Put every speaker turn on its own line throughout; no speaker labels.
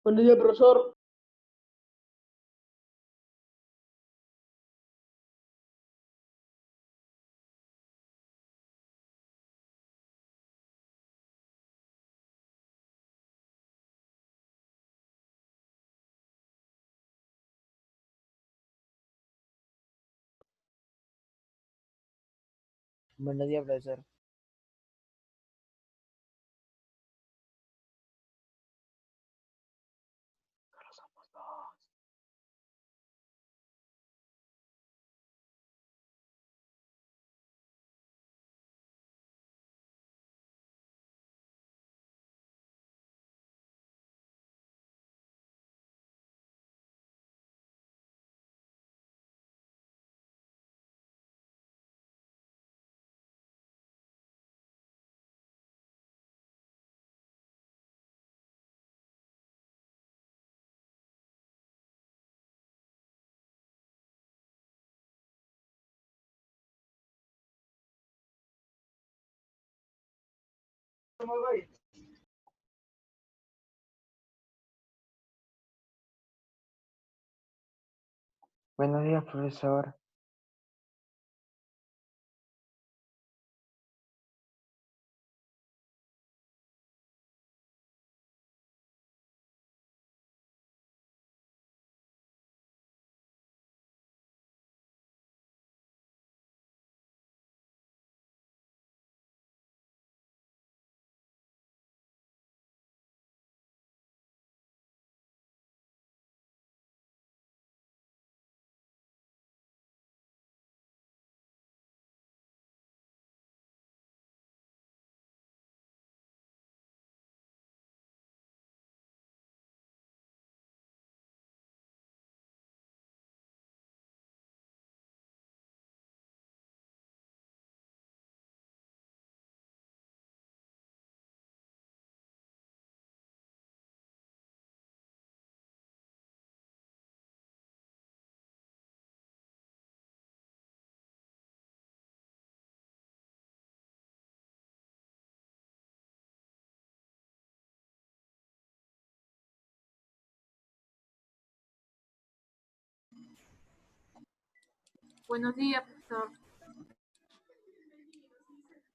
Buenos días, profesor.
Buenos días, profesor. Buenos días, profesor.
Buenos días, profesor.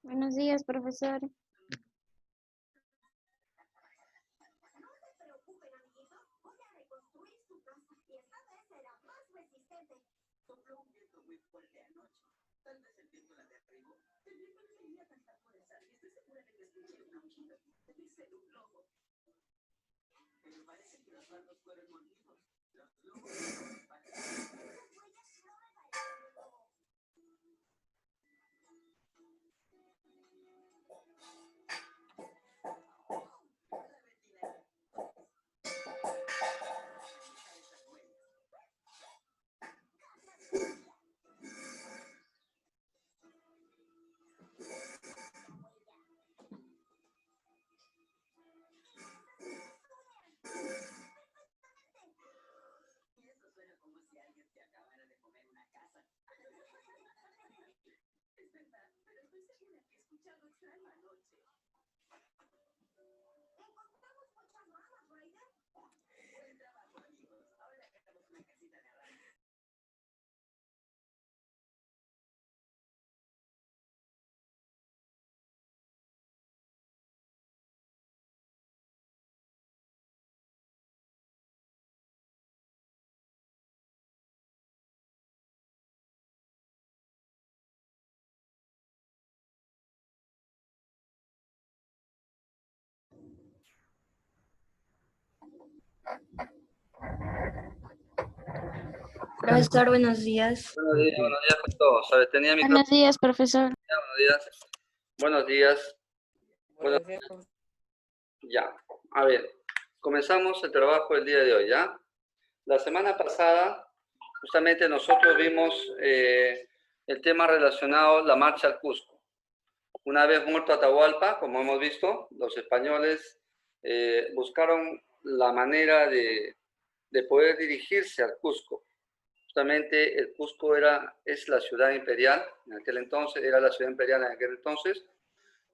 Buenos días, profesor.
Profesor, buenos días.
Buenos días con todos. A ver, tenía mi
Buenos días, profesor.
buenos días. Buenos días.
Buenos días, profesor.
Ya. A ver, comenzamos el trabajo del día de hoy, ¿ya? La semana pasada, justamente nosotros vimos el tema relacionado a la marcha al Cusco. Una vez muerto Atahualpa, como hemos visto, los españoles buscaron la manera de poder dirigirse al Cusco. Justamente el Cusco es la ciudad imperial en aquel entonces,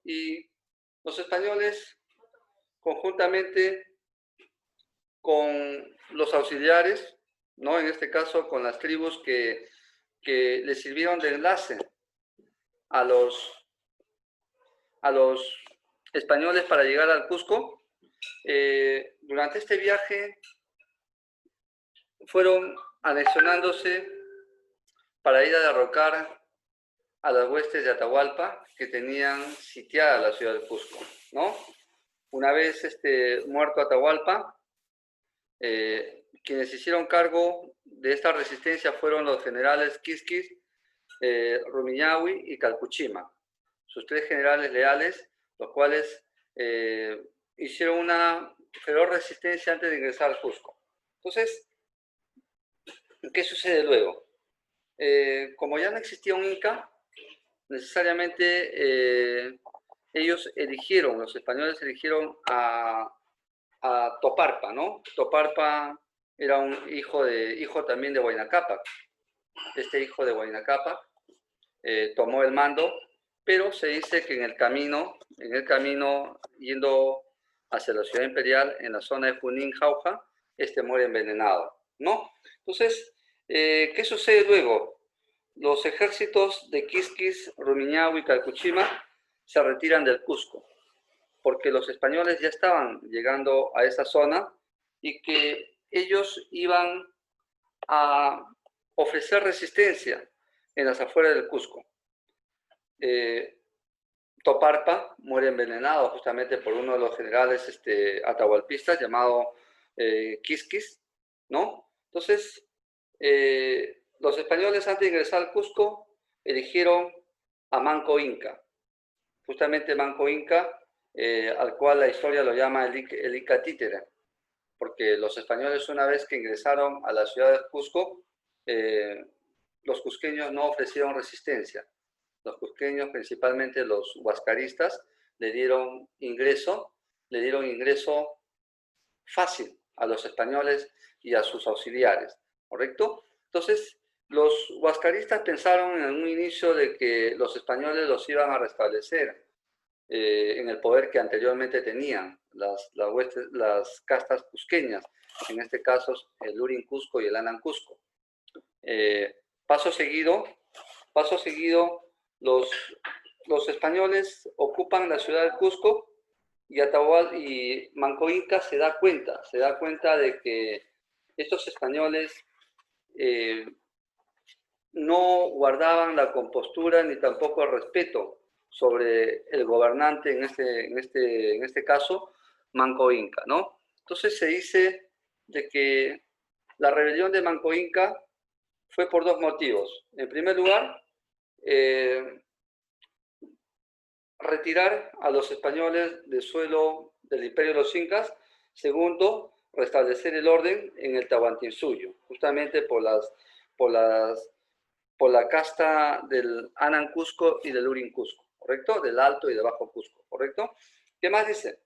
y los españoles, conjuntamente con los auxiliares, ¿no? En este caso con las tribus que les sirvieron de enlace a los españoles para llegar al Cusco, durante este viaje fueron anexionándose para ir a derrocar a las huestes de Atahualpa que tenían sitiada la ciudad del Cusco, ¿no? Una vez muerto Atahualpa, quienes hicieron cargo de esta resistencia fueron los generales Quisquis, Rumiñahui y Calpuchima, sus tres generales leales, los cuales hicieron una feroz resistencia antes de ingresar al Cusco. Entonces, ¿qué sucede luego? Como ya no existía un Inca, necesariamente los españoles eligieron a Toparpa, ¿no? Toparpa era un hijo también de Huayna Cápac. Este hijo de Huayna Cápac tomó el mando, pero se dice que en el camino yendo hacia la ciudad imperial, en la zona de Junín, Jauja, muere envenenado, ¿no? Entonces, ¿qué sucede luego? Los ejércitos de Quisquis, Rumiñahui y Calpuchima se retiran del Cusco, porque los españoles ya estaban llegando a esa zona y que ellos iban a ofrecer resistencia en las afueras del Cusco. Toparpa muere envenenado justamente por uno de los generales atahualpistas llamado Quisquis, ¿no? Entonces, los españoles antes de ingresar al Cusco eligieron a Manco Inca. Justamente Manco Inca, al cual la historia lo llama el Inca títere, porque los españoles una vez que ingresaron a la ciudad de Cusco, los cusqueños no ofrecieron resistencia. Los cusqueños, principalmente los huascaristas, le dieron ingreso fácil a los españoles y a sus auxiliares, ¿correcto? Entonces, los huascaristas pensaron en un inicio de que los españoles los iban a restablecer en el poder que anteriormente tenían las castas cusqueñas, en este caso el Lurin Cusco y el Anan Cusco. Paso seguido, los españoles ocupan la ciudad del Cusco y Manco Inca se da cuenta de que estos españoles no guardaban la compostura ni tampoco el respeto sobre el gobernante, en este caso, Manco Inca, ¿no? Entonces se dice de que la rebelión de Manco Inca fue por dos motivos. En primer lugar, retirar a los españoles del suelo del imperio de los incas. Segundo, restablecer el orden en el Tahuantinsuyo, justamente por la casta del Anan Cusco y del Lurin Cusco, ¿correcto? Del Alto y del Bajo Cusco, ¿correcto? ¿Qué más dice?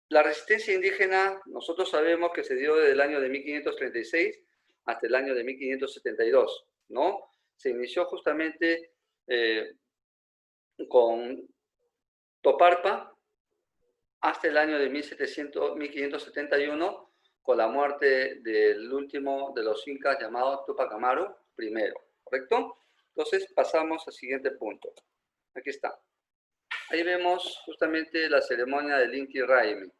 La resistencia indígena, nosotros sabemos que se dio desde el año de 1536 hasta el año de 1572, ¿no? Se inició justamente con Toparpa hasta el año de 1571, con la muerte del último de los incas llamado Tupac Amaru I, ¿correcto? Entonces pasamos al siguiente punto. Aquí está. Ahí vemos justamente la ceremonia del Inti Raymi,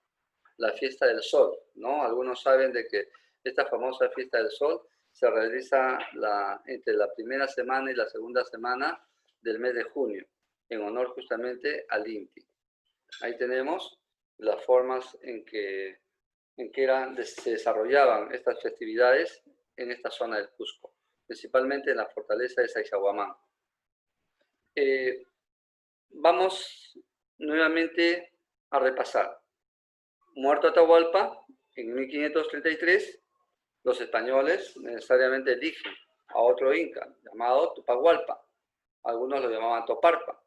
la fiesta del sol, ¿no? Algunos saben de que esta famosa fiesta del sol se realiza entre la primera semana y la segunda semana del mes de junio, en honor justamente al Inti. Ahí tenemos las formas en que se desarrollaban estas festividades en esta zona del Cusco, principalmente en la fortaleza de Sacsayhuamán. Vamos nuevamente a repasar. Muerto Atahualpa, en 1533, los españoles necesariamente eligen a otro inca llamado Tupac Hualpa. Algunos lo llamaban Toparpa.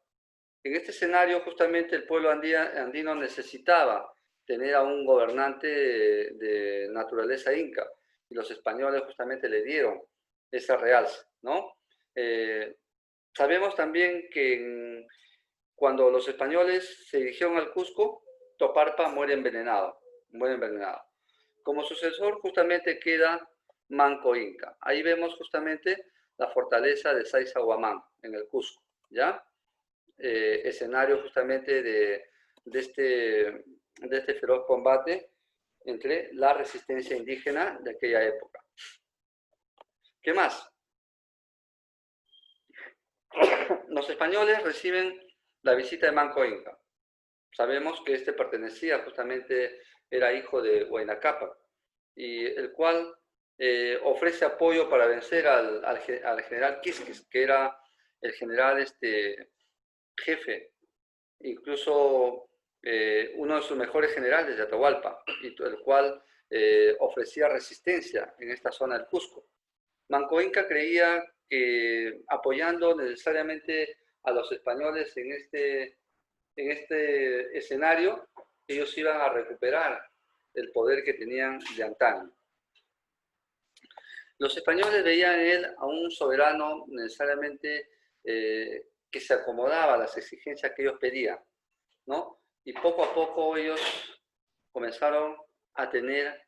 En este escenario, justamente, el pueblo andino necesitaba tener a un gobernante de naturaleza inca, y los españoles justamente le dieron esa realce, ¿no? Sabemos también que cuando los españoles se dirigieron al Cusco, Toparpa muere envenenado. Como sucesor justamente queda Manco Inca. Ahí vemos justamente la fortaleza de Sacsayhuamán en el Cusco, ¿ya? Escenario justamente de este feroz combate entre la resistencia indígena de aquella época. ¿Qué más? Los españoles reciben la visita de Manco Inca. Sabemos que este pertenecía justamente, era hijo de Huayna Cápac, y el cual ofrece apoyo para vencer al general Quisquis, que era el general jefe, incluso uno de sus mejores generales de Atahualpa, y el cual ofrecía resistencia en esta zona del Cusco. Manco Inca creía que apoyando necesariamente a los españoles en este escenario, ellos iban a recuperar el poder que tenían de antaño. Los españoles veían en él a un soberano necesariamente que se acomodaba a las exigencias que ellos pedían, ¿no? Y poco a poco ellos comenzaron a tener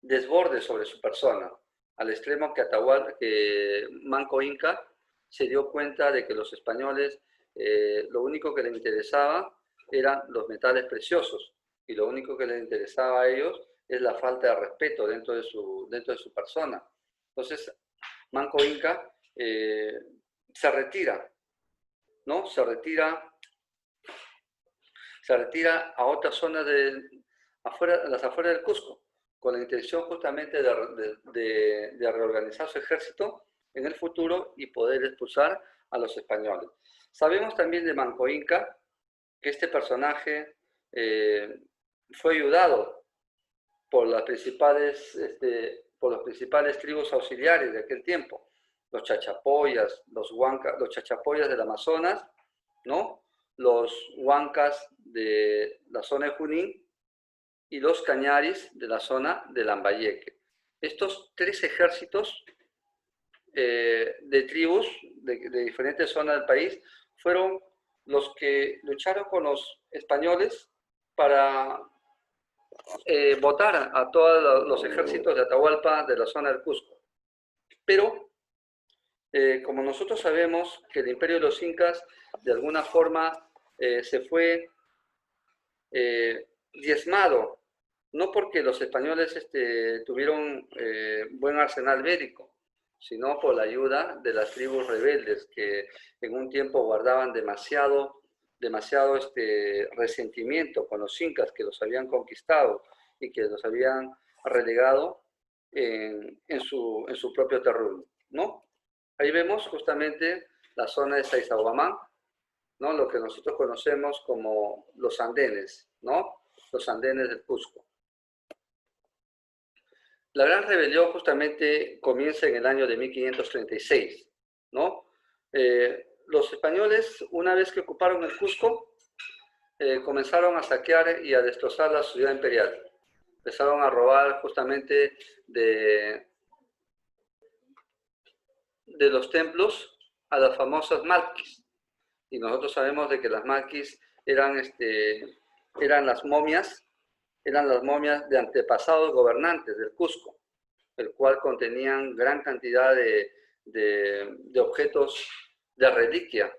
desbordes sobre su persona, al extremo que Manco Inca se dio cuenta de que los españoles lo único que les interesaba eran los metales preciosos, y lo único que les interesaba a ellos es la falta de respeto dentro de su persona. Entonces, Manco Inca se retira, ¿no? Se retira a otras zonas las afueras del Cusco, con la intención justamente de reorganizar su ejército en el futuro y poder expulsar a los españoles. Sabemos también de Manco Inca que este personaje fue ayudado por las principales tribus auxiliares de aquel tiempo, los chachapoyas, los chachapoyas del Amazonas, ¿no? Los huancas de la zona de Junín y los cañaris de la zona de Lambayeque. Estos tres ejércitos de tribus de diferentes zonas del país fueron los que lucharon con los españoles para votar a todos los ejércitos de Atahualpa de la zona del Cusco. Pero, como nosotros sabemos que el imperio de los incas de alguna forma se fue diezmado, no porque los españoles tuvieron buen arsenal bélico, sino por la ayuda de las tribus rebeldes que en un tiempo guardaban demasiado resentimiento con los incas, que los habían conquistado y que los habían relegado en su propio terreno, ¿no? Ahí vemos justamente la zona de Sacsayhuamán, ¿no? Lo que nosotros conocemos como los andenes, ¿no? Los andenes del Cusco. La gran rebelión justamente comienza en el año de 1536, ¿no? Los españoles, una vez que ocuparon el Cusco, comenzaron a saquear y a destrozar la ciudad imperial. Empezaron a robar justamente de los templos a las famosas malquis. Y nosotros sabemos de que las malquis eran las momias de antepasados gobernantes del Cusco, el cual contenían gran cantidad de objetos de reliquia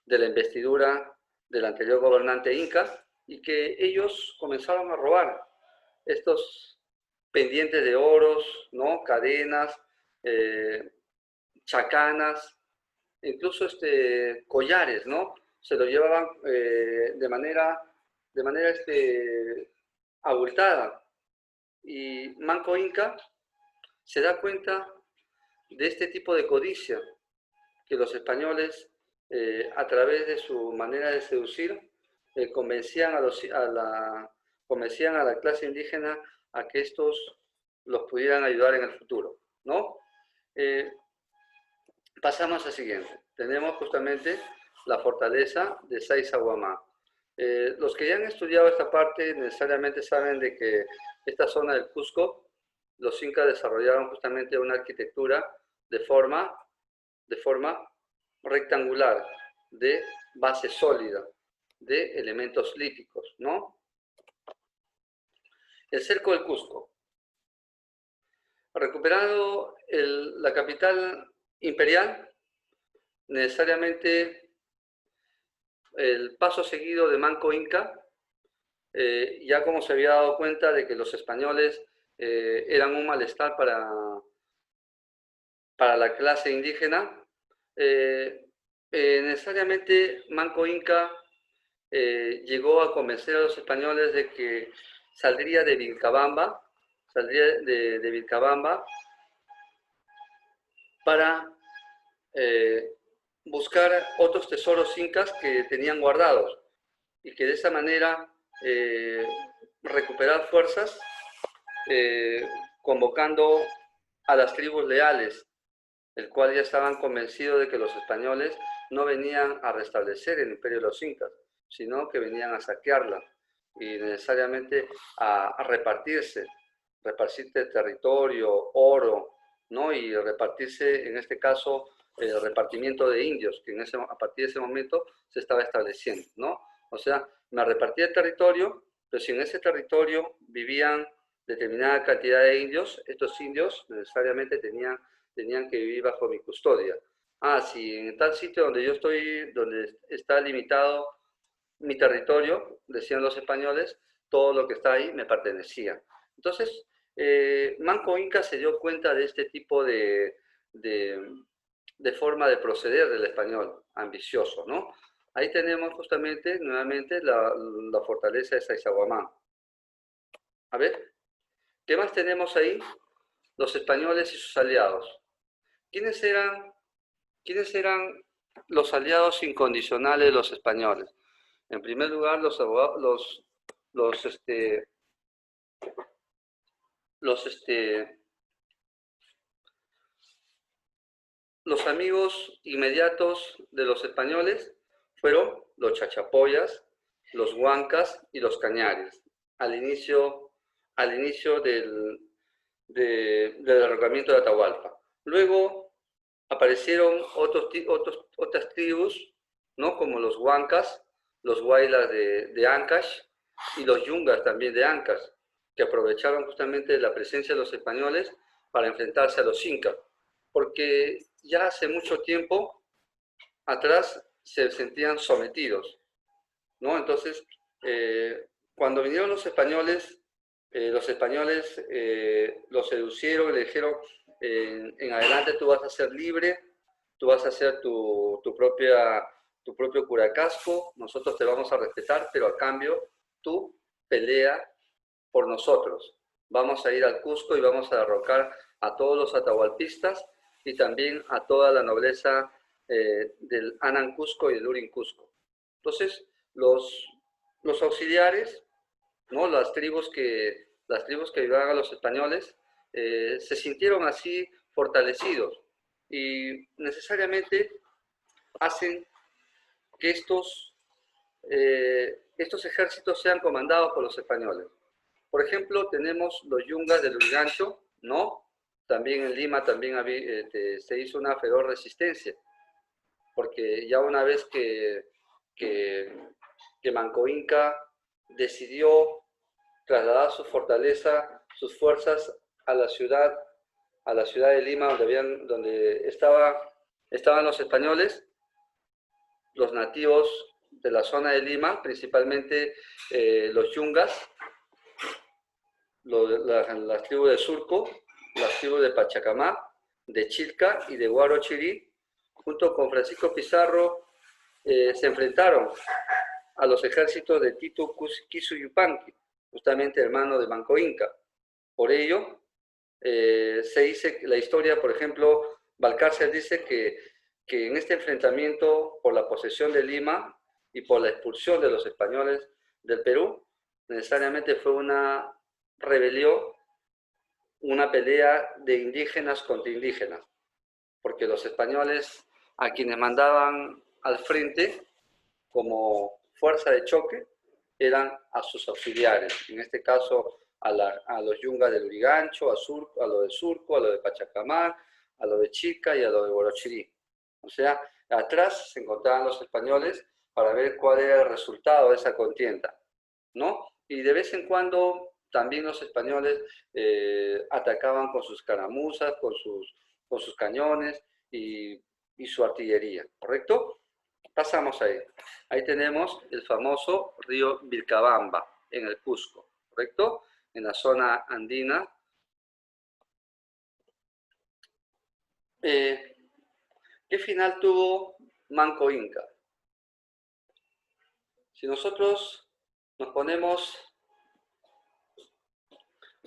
de la investidura del anterior gobernante inca, y que ellos comenzaron a robar estos pendientes de oros, ¿no? Cadenas, chacanas, incluso collares, ¿no? Se lo llevaban de manera abultada. Y Manco Inca se da cuenta de este tipo de codicia que los españoles, a través de su manera de seducir, convencían a convencían a la clase indígena a que estos los pudieran ayudar en el futuro, ¿no? Pasamos al siguiente. Tenemos justamente la fortaleza de Sacsayhuamán. Los que ya han estudiado esta parte necesariamente saben de que esta zona del Cusco, los incas desarrollaron justamente una arquitectura de forma rectangular, de base sólida, de elementos líticos, ¿no? El cerco del Cusco. Recuperado la capital imperial, necesariamente el paso seguido de Manco Inca, ya como se había dado cuenta de que los españoles eran un malestar para la clase indígena, necesariamente Manco Inca llegó a convencer a los españoles de que saldría de Vilcabamba, para buscar otros tesoros incas que tenían guardados y que de esa manera recuperar fuerzas, convocando a las tribus leales, el cual ya estaban convencidos de que los españoles no venían a restablecer el imperio de los incas, sino que venían a saquearla y necesariamente a repartirse territorio, oro, ¿no? Y repartirse, en este caso, el repartimiento de indios, que a partir de ese momento se estaba estableciendo, ¿no? O sea, me repartía el territorio, pero si en ese territorio vivían determinada cantidad de indios, estos indios necesariamente tenían que vivir bajo mi custodia. Si en tal sitio donde yo estoy, donde está limitado mi territorio, decían los españoles, todo lo que está ahí me pertenecía. Entonces, Manco Inca se dio cuenta de este tipo de forma de proceder del español, ambicioso, ¿no? Ahí tenemos justamente, nuevamente, la fortaleza de Sacsayhuamán. A ver, ¿qué más tenemos ahí? Los españoles y sus aliados. ¿Quiénes eran los aliados incondicionales de los españoles? En primer lugar, los amigos inmediatos de los españoles fueron los chachapoyas, los huancas y los cañares, al inicio del derrocamiento de Atahualpa. Luego aparecieron otras tribus, ¿no? Como los huancas, los huaylas de Ancash y los yungas también de Ancash, que aprovecharon justamente la presencia de los españoles para enfrentarse a los incas, porque ya hace mucho tiempo atrás se sentían sometidos, ¿no? Entonces, cuando vinieron los españoles los seducieron y le dijeron, en adelante tú vas a ser libre, tú vas a hacer tu propio curacasco, nosotros te vamos a respetar, pero a cambio tú pelea por nosotros. Vamos a ir al Cusco y vamos a derrocar a todos los atahualpistas y también a toda la nobleza del Anan Cusco y del Urin Cusco. Entonces, los auxiliares, ¿no? Las tribus que ayudaban a los españoles se sintieron así fortalecidos y necesariamente hacen que estos ejércitos sean comandados por los españoles. Por ejemplo, tenemos los yungas del Lurigancho, ¿no? También en Lima se hizo una feroz resistencia, porque ya una vez que Manco Inca decidió trasladar su fortaleza, sus fuerzas a la ciudad de Lima, donde estaban los españoles, los nativos de la zona de Lima, principalmente los yungas, las tribus de Surco, las tribus de Pachacamá, de Chilca y de Huarochirí, junto con Francisco Pizarro, se enfrentaron a los ejércitos de Tito Quisu Yupanqui, justamente hermano de Manco Inca. Por ello, se dice la historia, por ejemplo, Balcarce dice que en este enfrentamiento por la posesión de Lima y por la expulsión de los españoles del Perú, necesariamente fue una rebelión, una pelea de indígenas contra indígenas, porque los españoles, a quienes mandaban al frente como fuerza de choque, eran a sus auxiliares, en este caso a los yungas del Urigancho, a lo de Surco, a lo de Pachacamar, a lo de Chica y a lo de Guarochirí. O sea, atrás se encontraban los españoles para ver cuál era el resultado de esa contienda, ¿no? Y de vez en cuando también los españoles atacaban con sus caramuzas, con sus cañones y su artillería, ¿correcto? Pasamos ahí. Ahí tenemos el famoso río Vilcabamba, en el Cusco, ¿correcto? En la zona andina. ¿Qué final tuvo Manco Inca? Si nosotros nos ponemos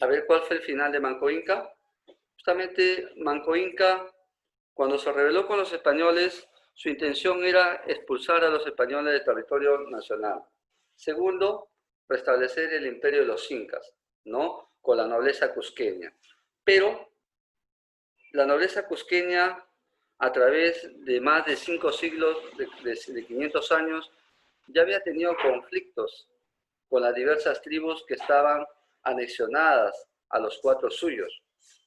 a ver cuál fue el final de Manco Inca, justamente Manco Inca, cuando se rebeló con los españoles, su intención era expulsar a los españoles del territorio nacional. Segundo, restablecer el imperio de los incas, ¿no? Con la nobleza cusqueña. Pero la nobleza cusqueña, a través de más de 5 siglos, de 500 años, ya había tenido conflictos con las diversas tribus que estaban anexionadas a los 4 suyos,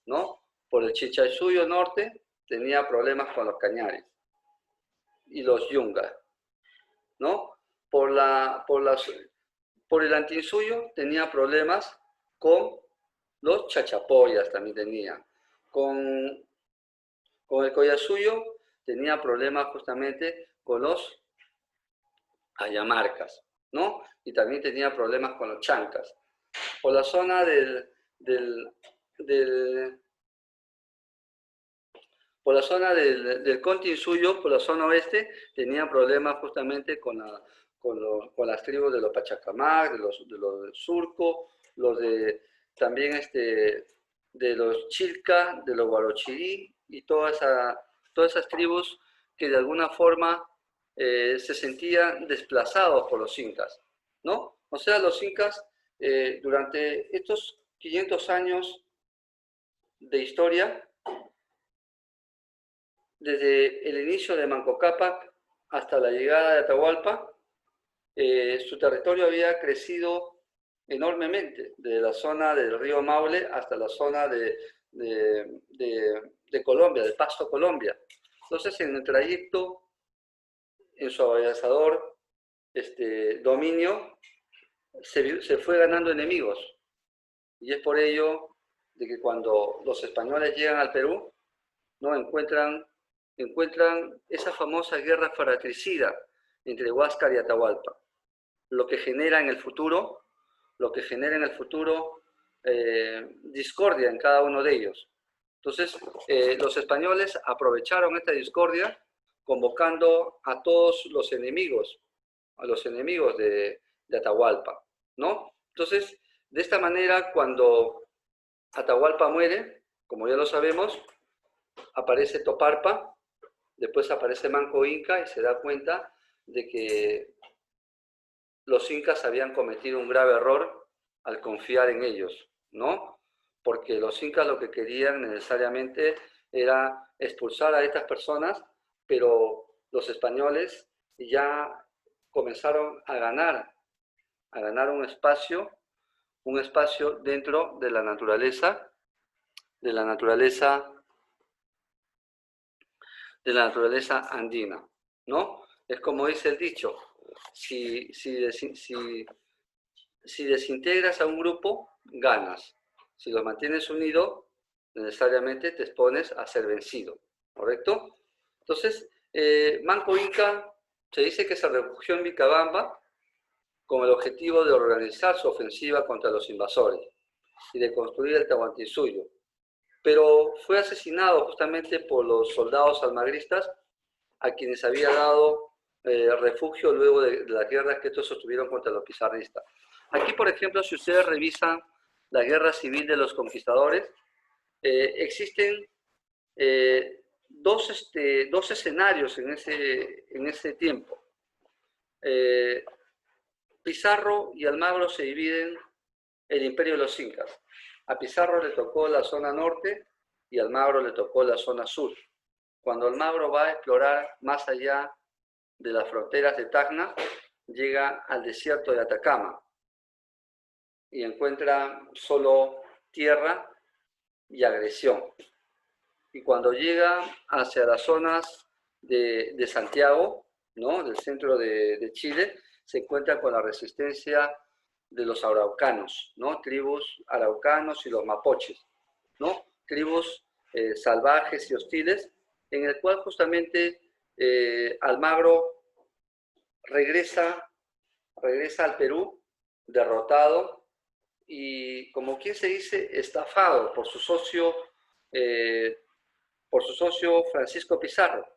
¿no? Por el Chicaysuyo norte tenía problemas con los cañares y los yungas, ¿no? Por el Antinsuyo tenía problemas con los chachapoyas, también tenía. Con el Collasuyo tenía problemas justamente con los ayamarcas, ¿no? Y también tenía problemas con los chancas. Por la zona por la zona del Continsuyo, por la zona oeste, tenía problemas justamente con las tribus de los Pachacamac, de los del Surco, también de los Chilca, de los Guarochirí, y todas esas tribus que de alguna forma se sentían desplazados por los incas, ¿no? O sea, los incas, durante estos 500 años de historia, desde el inicio de Manco Cápac hasta la llegada de Atahualpa, su territorio había crecido enormemente, desde la zona del río Maule hasta la zona de Colombia, del Pasto Colombia. Entonces, en el trayecto, en su avanzador dominio, se fue ganando enemigos. Y es por ello de que cuando los españoles llegan al Perú, ¿no? encuentran esa famosa guerra fratricida entre Huáscar y Atahualpa, lo que genera en el futuro discordia en cada uno de ellos. Entonces, los españoles aprovecharon esta discordia convocando a todos los enemigos, de Atahualpa, ¿no? Entonces, de esta manera, cuando Atahualpa muere, como ya lo sabemos, aparece Toparpa, después aparece Manco Inca y se da cuenta de que los incas habían cometido un grave error al confiar en ellos, ¿no? Porque los incas lo que querían necesariamente era expulsar a estas personas, pero los españoles ya comenzaron a ganar un espacio dentro de la naturaleza andina, ¿no? Es como dice el dicho, si desintegras a un grupo, ganas. Si lo mantienes unido, necesariamente te expones a ser vencido, ¿correcto? Entonces, Manco Inca se dice que se refugió en Vilcabamba con el objetivo de organizar su ofensiva contra los invasores y de construir el Tahuantinsuyo. Pero fue asesinado justamente por los soldados almagristas a quienes había dado refugio luego de las guerras que estos sostuvieron contra los pizarristas. Aquí, por ejemplo, si ustedes revisan la guerra civil de los conquistadores, existen dos escenarios en ese tiempo. Pizarro y Almagro se dividen el imperio de los incas. A Pizarro le tocó la zona norte y a Almagro le tocó la zona sur. Cuando Almagro va a explorar más allá de las fronteras de Tacna, llega al desierto de Atacama y encuentra solo tierra y agresión. Y cuando llega hacia las zonas de Santiago, ¿no?, del centro de Chile, se encuentra con la resistencia de los araucanos, ¿no?, tribus araucanos y los mapoches, ¿no?, tribus salvajes y hostiles, en el cual justamente Almagro regresa al Perú derrotado y, como quien se dice, estafado por su socio Francisco Pizarro,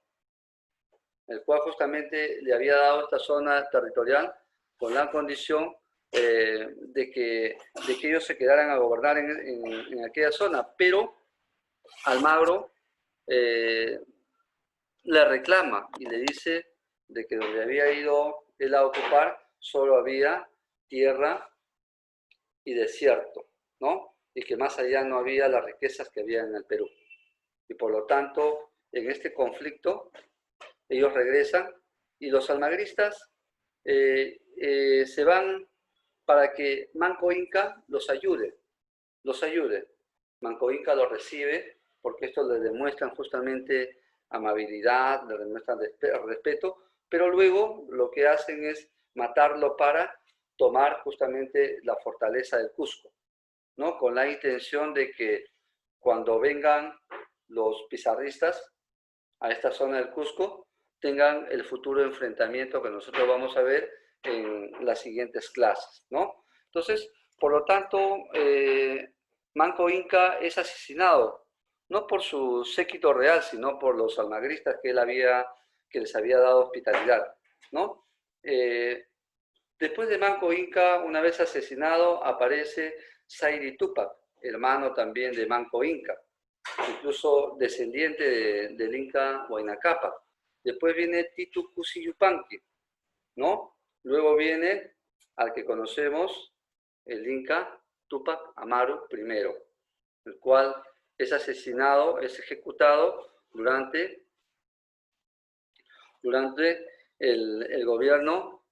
el cual justamente le había dado esta zona territorial con la condición de que ellos se quedaran a gobernar en aquella zona, pero Almagro le reclama y le dice de que donde había ido él a ocupar solo había tierra y desierto, ¿no? Y que más allá no había las riquezas que había en el Perú. Y por lo tanto, en este conflicto, ellos regresan y los almagristas se van para que Manco Inca los ayude. Manco Inca los recibe porque esto le demuestran justamente amabilidad, le demuestran respeto, pero luego lo que hacen es matarlo para tomar justamente la fortaleza del Cusco, ¿no?, con la intención de que cuando vengan los pizarristas a esta zona del Cusco, tengan el futuro enfrentamiento que nosotros vamos a ver en las siguientes clases, ¿no? Entonces, por lo tanto, Manco Inca es asesinado, no por su séquito real, sino por los almagristas que les había dado hospitalidad, ¿no? Después de Manco Inca, una vez asesinado, aparece Zairi Tupac, hermano también de Manco Inca, incluso descendiente del Inca Huayna Cápac. Después viene Titu Cusi Yupanqui, ¿no? Luego viene al que conocemos, el Inca Tupac Amaru I, el cual es asesinado, es ejecutado durante el gobierno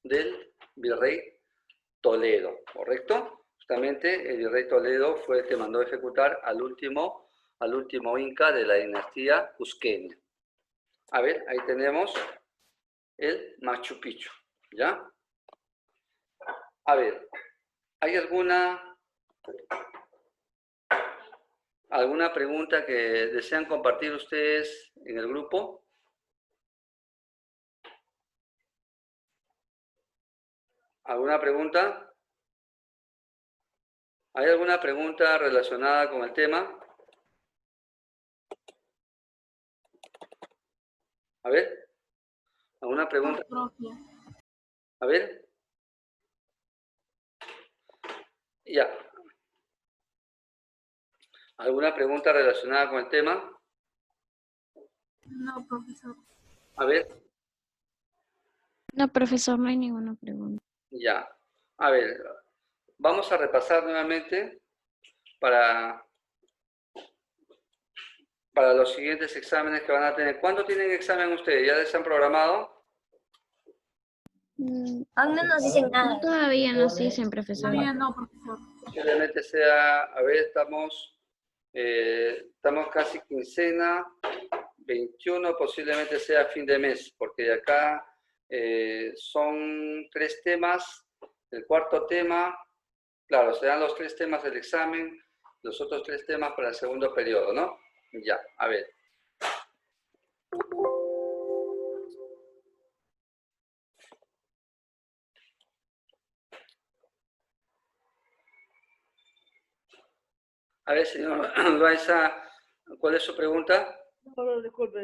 del virrey Toledo, ¿correcto? Justamente el virrey Toledo fue el que mandó ejecutar al último Inca de la dinastía cusqueña. A ver, ahí tenemos el Machu Picchu, ¿ya? A ver, ¿hay alguna pregunta que desean compartir ustedes en el grupo? ¿Alguna pregunta? ¿Hay alguna pregunta relacionada con el tema? A ver, ¿alguna pregunta? A ver. Ya. ¿Alguna pregunta relacionada con el tema?
No, profesor.
A ver.
No, profesor, no hay ninguna pregunta.
Ya. A ver, vamos a repasar nuevamente para los siguientes exámenes que van a tener. ¿Cuándo tienen examen ustedes? ¿Ya les han programado?
Aún no nos dicen nada.
Todavía no se dicen, profesor.
Todavía no, profesor.
Posiblemente sea, a ver, estamos casi quincena, 21, posiblemente sea fin de mes, porque de acá son 3 temas. El cuarto tema, claro, serán los 3 temas del examen, los otros 3 temas para el segundo periodo, ¿no? Ya, a ver. A ver, señor Loaiza, ¿cuál es su pregunta?
No, disculpe.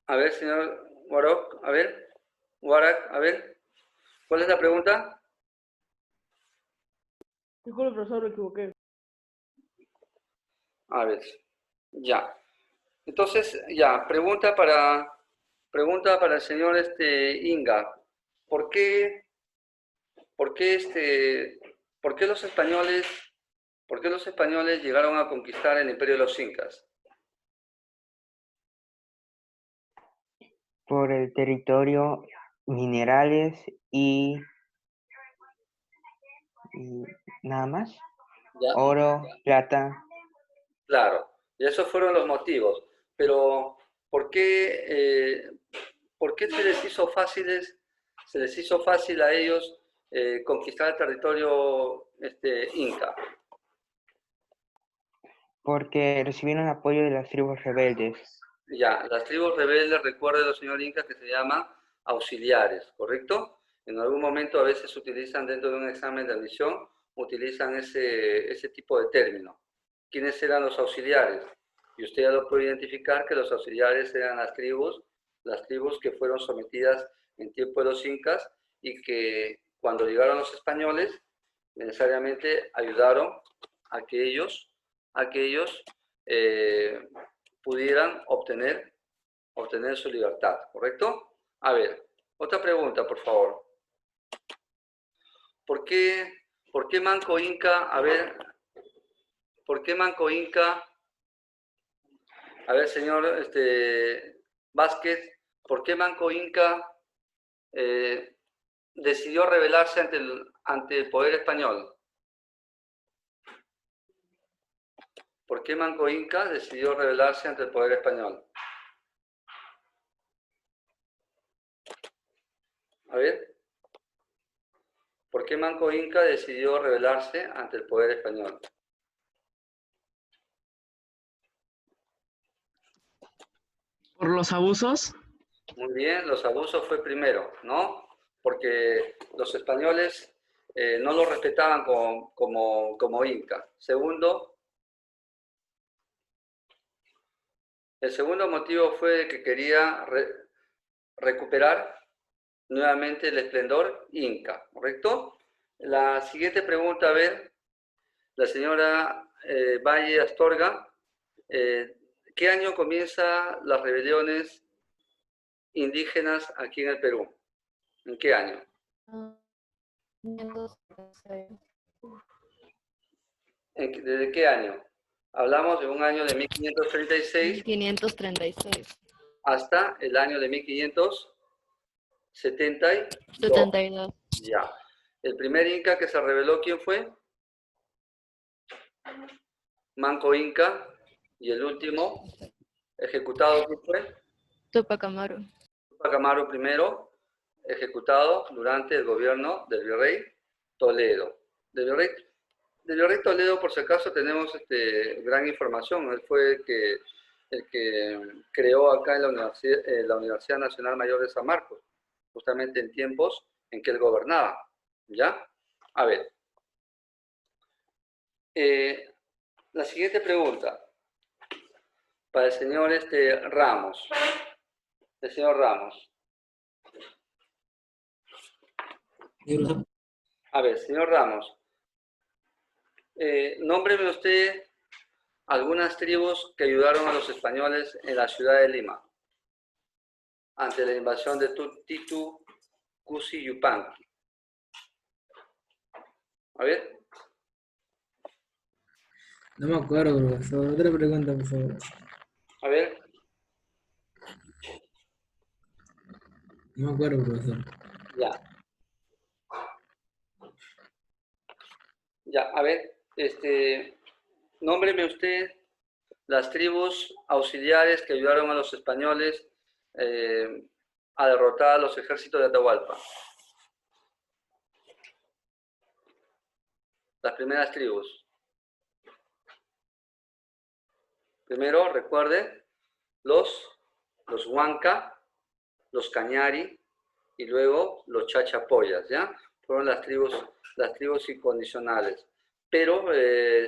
A ver, señor Warok, a ver. Warak, a ver. ¿Cuál es la pregunta?
Disculpe, profesor, me equivoqué.
A ver, ya. Entonces, ya, pregunta para el señor Inga. ¿Por qué los españoles llegaron a conquistar el imperio de los incas?
Por el territorio, minerales y nada más.
¿Ya?
Oro, plata.
Claro, y esos fueron los motivos. Pero, ¿por qué se les hizo fácil a ellos conquistar el territorio inca?
Porque recibieron apoyo de las tribus rebeldes.
Ya, las tribus rebeldes, recuerden, señor Inca, que se llaman auxiliares, ¿correcto? En algún momento a veces utilizan dentro de un examen de admisión, utilizan ese tipo de término. ¿Quiénes eran los auxiliares? Y usted ya lo puede identificar que los auxiliares eran las tribus que fueron sometidas en tiempo de los incas y que cuando llegaron los españoles necesariamente ayudaron a que ellos pudieran obtener su libertad, ¿correcto? A ver, otra pregunta, por favor. ¿Por qué Manco Inca? A ver, ¿por qué Manco Inca? A ver, señor Vázquez, ¿por qué Manco Inca decidió rebelarse ante el poder español? ¿Por qué Manco Inca decidió rebelarse ante el poder español? A ver. ¿Por qué Manco Inca decidió rebelarse ante el poder español?
Por los abusos.
Muy bien, los abusos fue primero, ¿no? Porque los españoles no lo respetaban como Inca. Segundo, el segundo motivo fue que quería recuperar nuevamente el esplendor Inca, ¿correcto? La siguiente pregunta, a ver, la señora Valle Astorga, ¿qué año comienzan las rebeliones indígenas aquí en el Perú? ¿En qué año? ¿Desde qué año? Hablamos de un año de 1536
1536.
hasta el año de 1572.
72.
Ya. El primer Inca que se rebeló, ¿quién fue? Manco Inca. Y el último ejecutado, ¿quién fue?
Tupac Amaru.
Tupac Amaru primero, ejecutado durante el gobierno del virrey Toledo. Del virrey Toledo, por si acaso, tenemos gran información. Él fue el que creó acá en la Universidad Nacional Mayor de San Marcos, justamente en tiempos en que él gobernaba. ¿Ya? A ver. La siguiente pregunta para el señor Ramos. El señor Ramos. A ver, señor Ramos. Nómbreme usted algunas tribus que ayudaron a los españoles en la ciudad de Lima ante la invasión de Titu, Cusi y Yupanqui. A ver.
No me acuerdo, profesor. Otra pregunta, por favor.
A ver.
No me acuerdo, profesor.
Ya. Ya, a ver. Nómbreme usted las tribus auxiliares que ayudaron a los españoles a derrotar a los ejércitos de Atahualpa. Las primeras tribus. Primero, recuerde, los Huanca, los Cañari y luego los Chachapoyas, ¿ya? Fueron las tribus incondicionales. Pero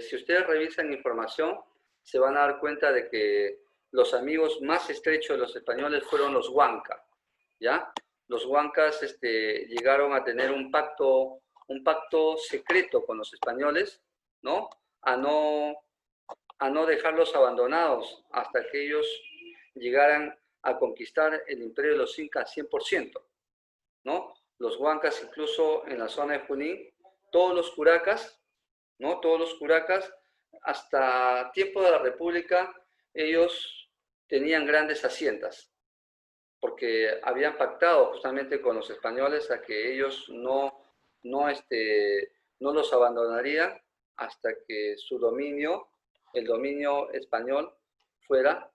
si ustedes revisan información, se van a dar cuenta de que los amigos más estrechos de los españoles fueron los Huanca, ¿ya? Los Huancas llegaron a tener un pacto secreto con los españoles, ¿no? A no dejarlos abandonados hasta que ellos llegaran a conquistar el imperio de los incas 100%, ¿no? Los huancas, incluso en la zona de Junín, todos los curacas, ¿no? Todos los curacas, hasta tiempo de la República, ellos tenían grandes haciendas, porque habían pactado justamente con los españoles a que ellos no los abandonarían hasta que su dominio, el dominio español, fuera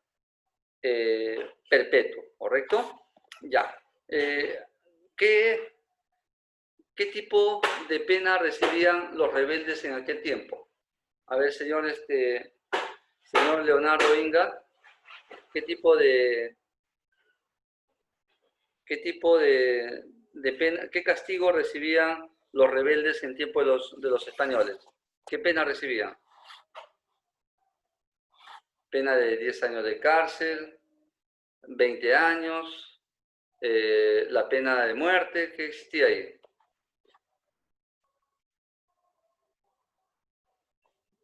perpetuo, ¿correcto? Ya. ¿Qué tipo de pena recibían los rebeldes en aquel tiempo? A ver, señor Leonardo Inga, ¿qué tipo de pena, qué castigo recibían los rebeldes en tiempo de los españoles? ¿Qué pena recibían? Pena de 10 años de cárcel, 20 años, la pena de muerte, ¿qué existía ahí?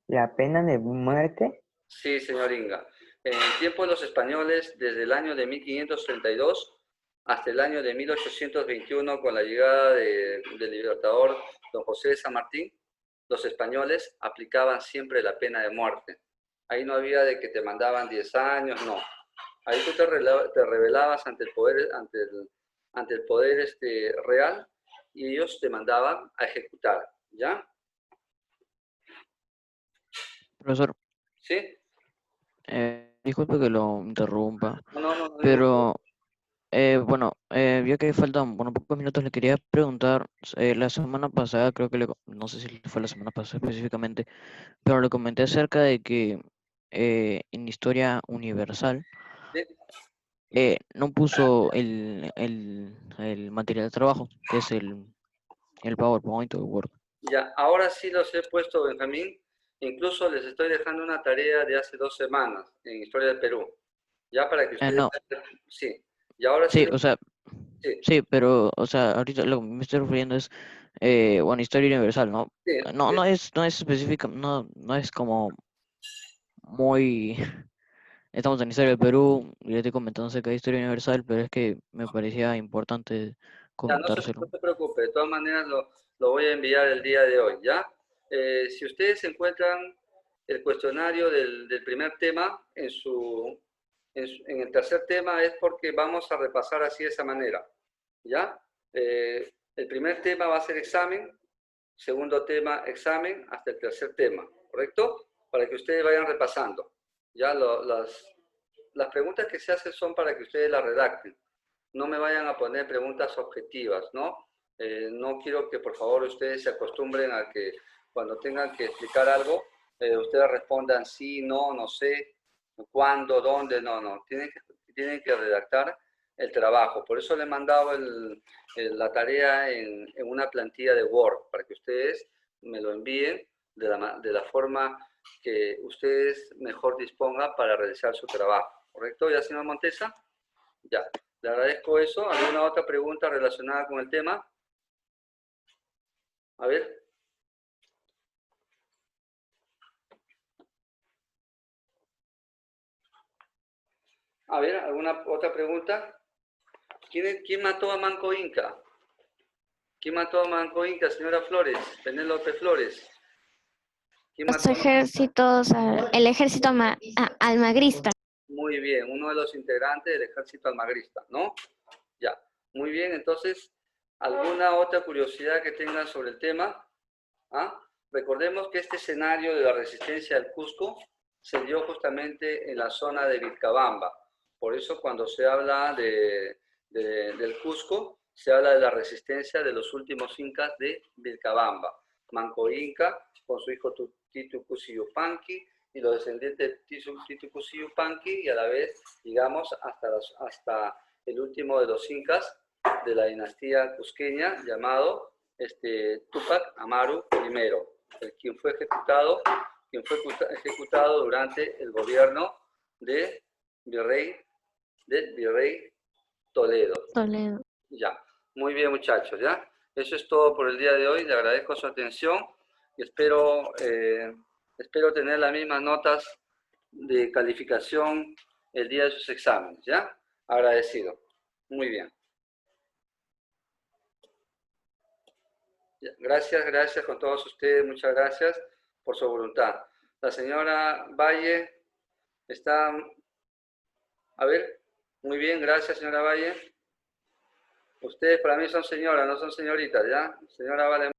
¿La pena de muerte?
Sí, señor Inga. En el tiempo de los españoles, desde el año de 1532 hasta el año de 1821, con la llegada del libertador don José de San Martín, los españoles aplicaban siempre la pena de muerte. Ahí no había de que te mandaban 10 años, no. Ahí tú te rebelabas ante el poder, ante el poder real, y ellos te mandaban a ejecutar, ¿ya?
Profesor,
¿Sí?
disculpe que lo interrumpa,
No.
pero bueno, ya que faltan pocos minutos, le quería preguntar, la semana pasada, creo que no sé si fue la semana pasada específicamente, pero le comenté acerca de que en Historia Universal
¿Sí?
no puso el material de trabajo, que es el PowerPoint o el Word.
Ya, ahora sí los he puesto, Benjamín. Incluso les estoy dejando una tarea de hace 2 semanas en Historia del Perú. Ya para que ustedes...
No,
Sí. Y ahora sí...
sí, o sea,
Sí,
sí, pero, o sea, ahorita lo que me estoy refiriendo es, bueno, Historia Universal, ¿no?
sí,
No es específica, no es como muy... Estamos en Historia del Perú, y le estoy comentando acerca de Historia Universal, pero es que me parecía importante
ya,
comentárselo.
no se preocupe. De todas maneras lo voy a enviar el día de hoy, ¿ya? Si ustedes encuentran el cuestionario del primer tema en el tercer tema, es porque vamos a repasar así de esa manera, ¿ya? El primer tema va a ser examen, segundo tema examen, hasta el tercer tema, ¿correcto? Para que ustedes vayan repasando. Ya las preguntas que se hacen son para que ustedes las redacten. No me vayan a poner preguntas objetivas, ¿no? No quiero que por favor ustedes se acostumbren a que cuando tengan que explicar algo, ustedes respondan sí, no sé, cuándo, dónde, no. Tienen que redactar el trabajo. Por eso le he mandado la tarea en una plantilla de Word, para que ustedes me lo envíen de la forma que ustedes mejor dispongan para realizar su trabajo. ¿Correcto? ¿Ya, señor Montesa? Ya. Le agradezco eso. ¿Alguna otra pregunta relacionada con el tema? A ver. A ver, ¿alguna otra pregunta? ¿Quién mató a Manco Inca? ¿Quién mató a Manco Inca, señora Flores? Penélope Flores. ¿Quién
Los
mató a
ejércitos, el ejército almagrista.
Muy bien, uno de los integrantes del ejército almagrista, ¿no? Ya, muy bien. Entonces, ¿alguna otra curiosidad que tengan sobre el tema? ¿Ah? Recordemos que este escenario de la resistencia al Cusco se dio justamente en la zona de Vilcabamba. Por eso cuando se habla del Cusco, se habla de la resistencia de los últimos incas de Vilcabamba. Manco Inca con su hijo Titu Cusi Yupanqui y los descendientes de Titu Cusi Yupanqui, y a la vez, digamos, hasta el último de los incas de la dinastía cusqueña, llamado Tupac Amaru I, quien fue ejecutado durante el gobierno del virrey Toledo. Ya, muy bien, muchachos, ¿ya? Eso es todo por el día de hoy. Le agradezco su atención y espero tener las mismas notas de calificación el día de sus exámenes, ¿ya? Agradecido. Muy bien. Ya, gracias con todos ustedes, muchas gracias por su voluntad. La señora Valle está, a ver, muy bien, gracias señora Valle. Ustedes para mí son señoras, no son señoritas, ¿ya? Señora Valle.